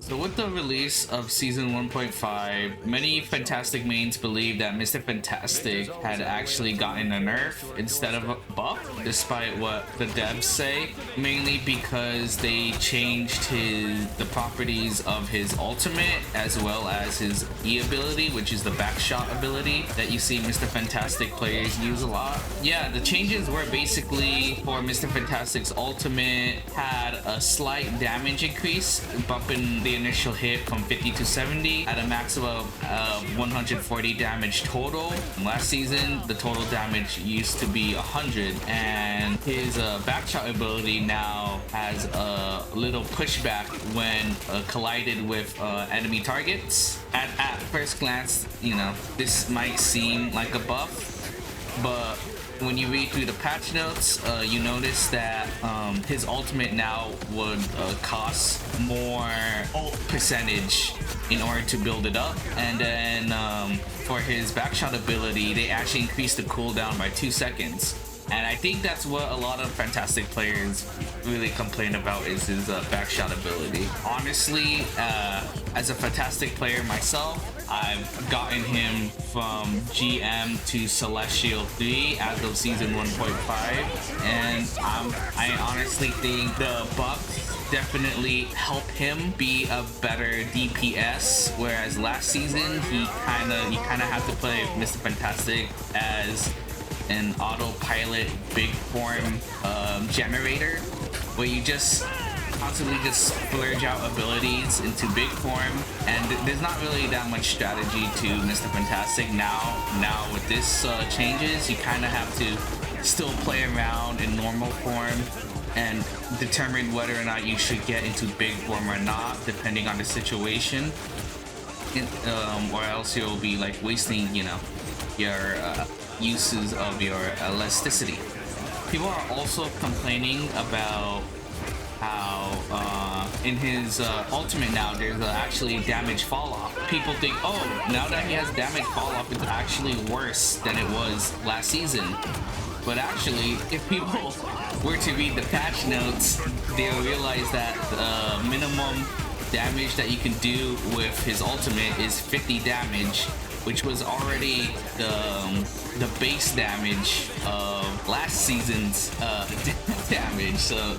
So with the release of Season 1.5, many Fantastic mains believe that Mr. Fantastic had actually gotten a nerf instead of a buff, despite what the devs say, mainly because they changed the properties of his ultimate as well as his E ability, which is the backshot ability that you see Mr. Fantastic players use a lot. Yeah, the changes were basically for Mr. Fantastic's ultimate had a slight damage increase, bumping the initial hit from 50 to 70 at a maximum of 140 damage total. Last season, the total damage used to be 100, and his backshot ability now has a little pushback when collided with enemy targets. At first glance, you know, this might seem like a buff, but when you read through the patch notes, you notice that his ultimate now would cost more ult percentage in order to build it up. And then for his backshot ability, they actually increased the cooldown by 2 seconds. And I think that's what a lot of Fantastic players really complain about, is his backshot ability. Honestly, as a Fantastic player myself, I've gotten him from GM to Celestial 3 as of Season 1.5, and I honestly think the buffs definitely help him be a better DPS, whereas last season he kind of had to play Mr. Fantastic as an autopilot big form generator, where you just constantly just splurge out abilities into big form, and there's not really that much strategy to Mr. Fantastic now with this changes. You kind of have to still play around in normal form and determine whether or not you should get into big form or not, depending on the situation, or else you'll be like wasting, you know, your uses of your elasticity. People are also complaining about how in his ultimate now there's actually damage fall off. People think, oh, now that he has damage fall off, it's actually worse than it was last season. But actually, if people were to read the patch notes, they'll realize that the minimum damage that you can do with his ultimate is 50 damage, which was already the base damage of last season's damage. So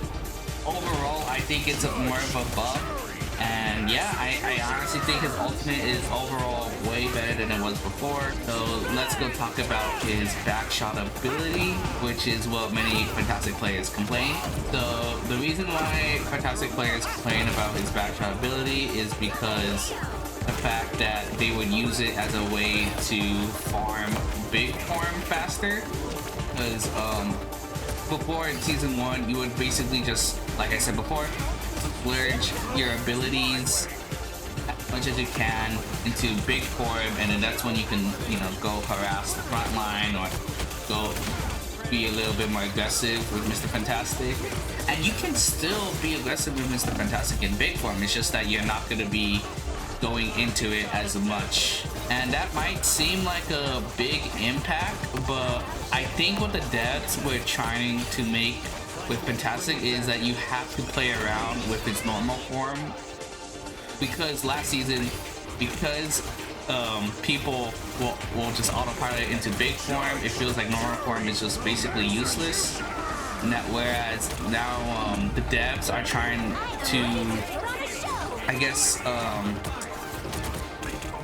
overall, I think it's more of a buff, and yeah, I honestly think his ultimate is overall way better than it was before. So let's go talk about his backshot ability, which is what many Fantastic players complain. So the reason why Fantastic players complain about his backshot ability is because the fact that they would use it as a way to farm big farm faster, because before in Season 1 you would basically just, like I said before, splurge your abilities as much as you can into big form, and then that's when you can, you know, go harass the front line or go be a little bit more aggressive with Mr. Fantastic. And you can still be aggressive with Mr. Fantastic in big form, it's just that you're not going to be going into it as much. And that might seem like a big impact, but I think what the devs were trying to make with Fantastic is that you have to play around with its normal form, because last season, because people will just autopilot into big form, it feels like normal form is just basically useless. And that, whereas now the devs are trying to, I guess,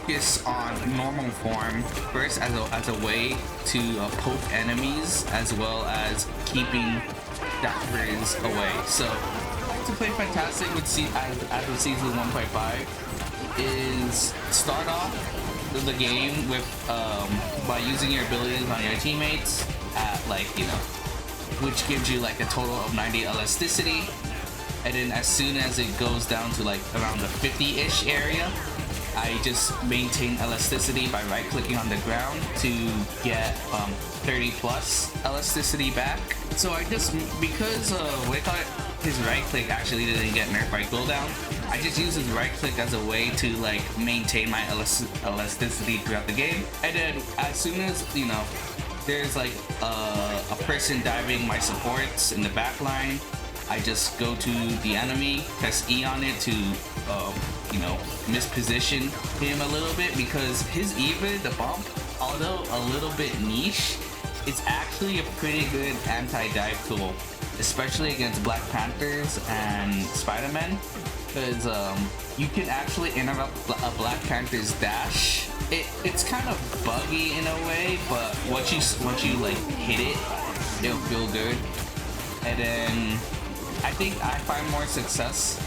focus on normal form first as a way to poke enemies, as well as keeping dappers away. So to play Fantastic with as of Season 1.5 is start off the game with by using your abilities on your teammates at, like, you know, which gives you like a total of 90 elasticity, and then as soon as it goes down to like around the 50-ish area, I just maintain elasticity by right-clicking on the ground to get 30 plus elasticity back. So I just, because his right-click actually didn't get nerfed by cooldown, I just use his right-click as a way to like maintain my elasticity throughout the game. And then as soon as, you know, there's like a person diving my supports in the back line, I just go to the enemy, press E on it to, you know, misposition him a little bit, because his Eva, the bump, although a little bit niche, it's actually a pretty good anti-dive tool, especially against Black Panthers and Spider-Man, because you can actually interrupt a Black Panther's dash. It's kind of buggy in a way, but once you like hit it, it'll feel good. And then I think I find more success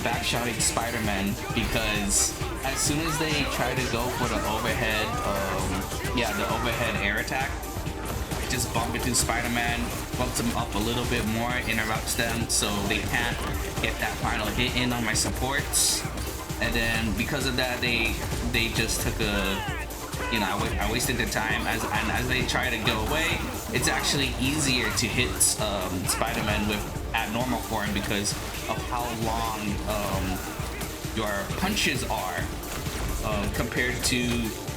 backshotting Spider-Man, because as soon as they try to go for the overhead, the overhead air attack, just bump into Spider-Man, bumps them up a little bit more, interrupts them so they can't get that final hit in on my supports. And then because of that, they just took a, you know, I wasted the time, and as they try to go away, it's actually easier to hit Spider-Man at normal form because of how long your punches are compared to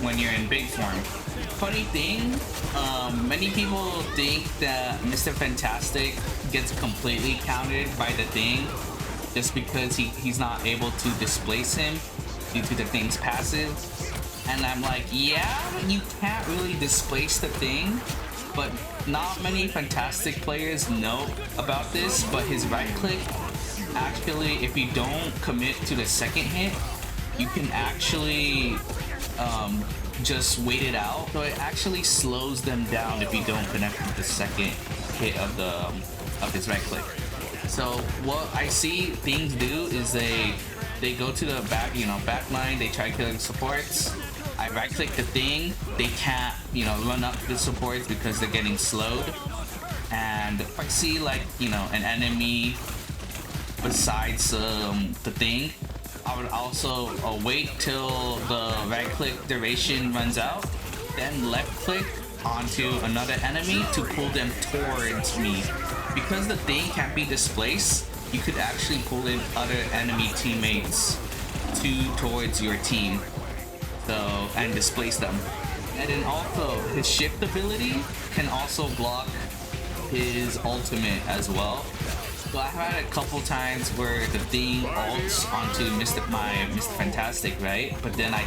when you're in big form. Funny thing, many people think that Mr. Fantastic gets completely countered by the Thing just because he's not able to displace him due to the Thing's passive. And I'm like, yeah, you can't really displace the Thing, but not many Fantastic players know about this, but his right click, actually, if you don't commit to the second hit, you can actually just wait it out. So it actually slows them down if you don't connect with the second hit of his right click. So what I see Things do is they go to the back line, they try killing supports. I right click the Thing, they can't, you know, run up the supports because they're getting slowed. And if I see like, you know, an enemy besides the Thing, I would also wait till the right click duration runs out, then left click onto another enemy to pull them towards me. Because the Thing can't be displaced, you could actually pull in other enemy teammates towards your team, so, and displace them. And then also his shift ability can also block his ultimate as well. So I've had a couple times where the Thing ults onto Mr. Fantastic, right? But then I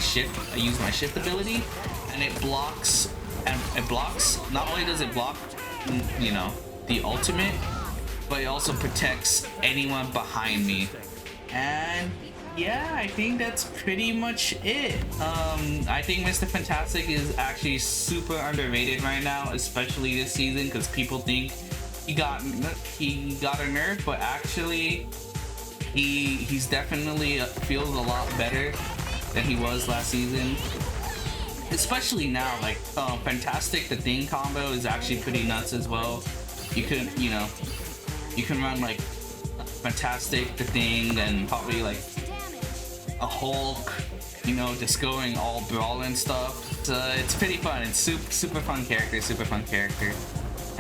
use my shift ability, and it blocks. And it blocks. Not only does it block, you know, the ultimate, but it also protects anyone behind me. And yeah, I think that's pretty much it. I think Mr. Fantastic is actually super underrated right now, especially this season, because people think he got a nerf, but actually he's definitely feels a lot better than he was last season. Especially now, like Fantastic the Thing combo is actually pretty nuts as well. You can run like Fantastic the Thing and probably like a Hulk, you know, just going all brawl and stuff. So it's pretty fun. It's super fun character,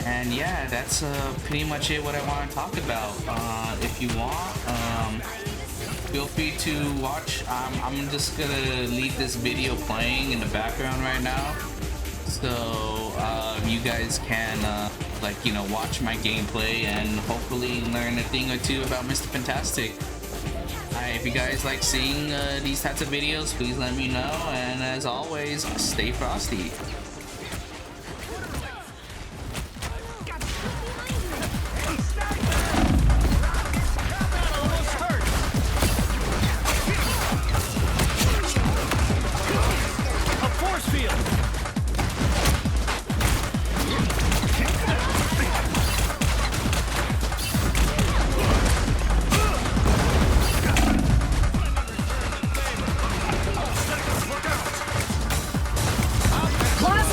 And yeah, that's pretty much it what I want to talk about. If you want, feel free to watch. I'm just gonna leave this video playing in the background right now, so you guys can like, you know, watch my gameplay and hopefully learn a thing or two about Mr. Fantastic. If you guys like seeing these types of videos, please let me know, and as always, stay frosty. Class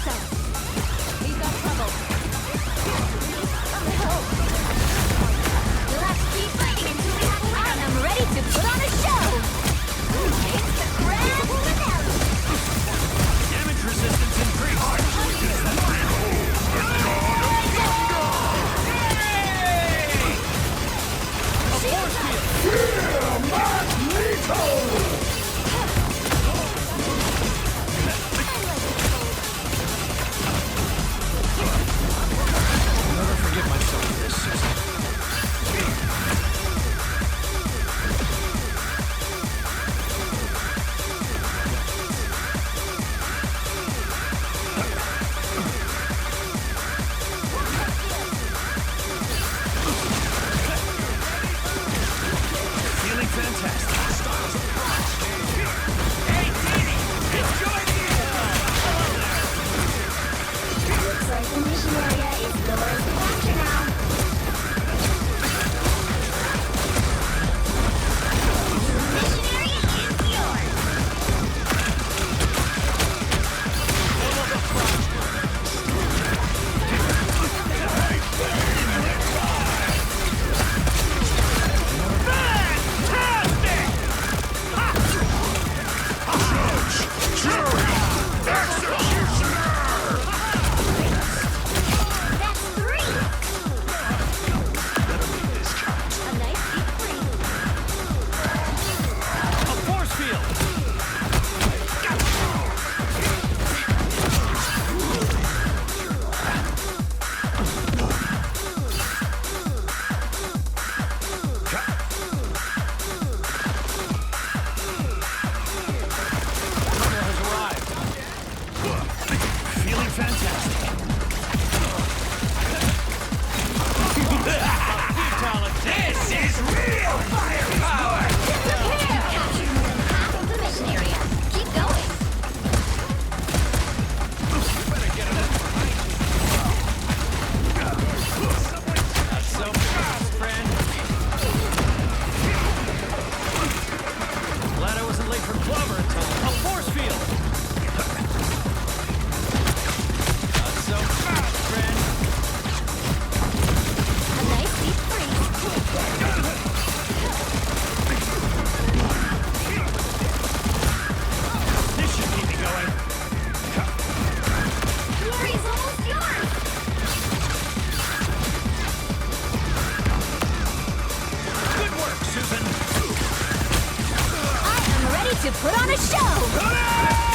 We've got trouble. You'll have to keep fighting until we have a winner. And I'm ready to put on a show. It's the grand finale. Damage resistance increased. A force field. I'll never forgive myself for this, Susan. Feeling fantastic. Hey, Dee, enjoy the Looks like the mission area is yours to capture now. Mission area is yours. fantastic! That's 3. A nice deep breathe. A force field. Trouble has arrived. Feeling fantastic. This is real firepower! Captured more than half of the mission area. Keep going. Not so fast, friend. Glad I wasn't late for Clover until a force field. Not so fast, friend. A nice deep breathe. This should keep me going. Glory is almost yours. Good work, Susan. I am ready to put on a show.